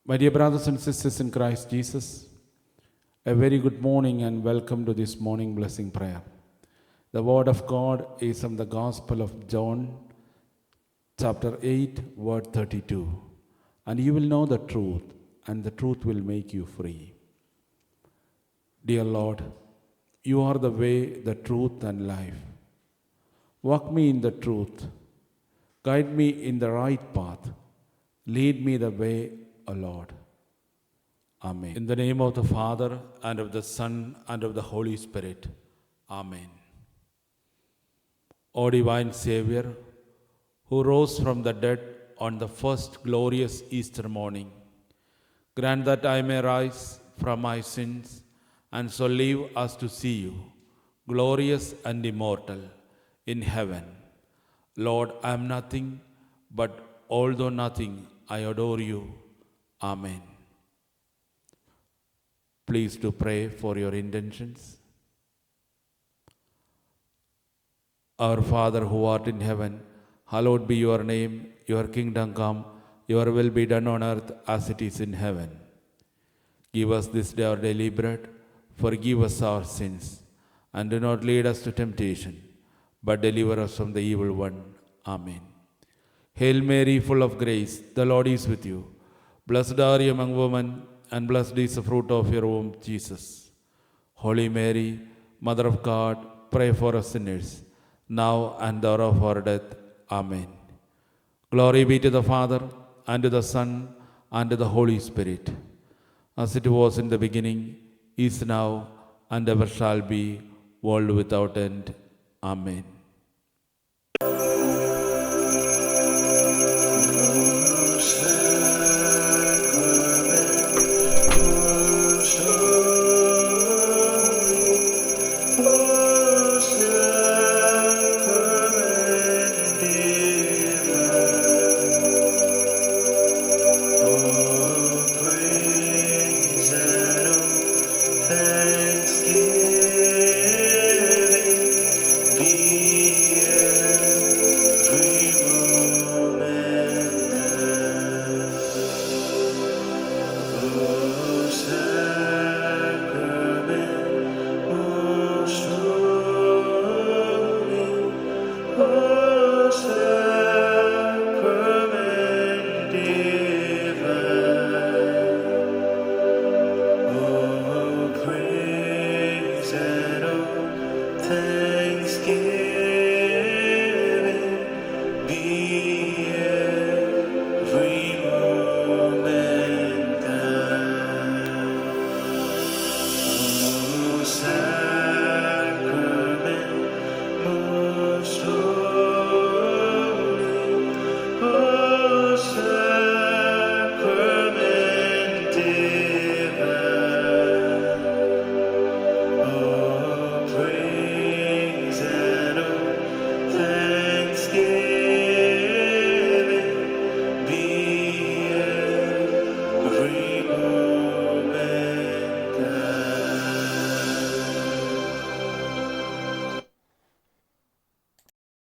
My dear brothers and sisters in Christ Jesus, a very good morning and welcome to this morning blessing prayer. The word of God is from the Gospel of John, chapter 8, word 32. And you will know the truth, and the truth will make you free. Dear Lord, you are the way, the truth, and life. Walk me in the truth. Guide me in the right path. Lead me the way, O Lord. Amen. In the name of the Father, and of the Son, and of the Holy Spirit. Amen. O divine Savior, who rose from the dead on the first glorious Easter morning, grant that I may rise from my sins and so live as to see you, glorious and immortal, in heaven. Lord, I am nothing, but although nothing, I adore you. Amen. Please to pray for your intentions. Our Father who art in heaven, hallowed be your name. Your kingdom come, your will be done on earth as it is in heaven. Give us this day our daily bread. Forgive us our sins, and do not lead us to temptation, but deliver us from the evil one. Amen. Hail Mary, full of grace, the Lord is with you. Blessed are you among women, and blessed is the fruit of your womb, Jesus. Holy Mary, Mother of God, pray for us sinners, now and the hour of our death. Amen. Glory be to the Father, and to the Son, and to the Holy Spirit, as it was in the beginning, is now, and ever shall be, world without end. Amen.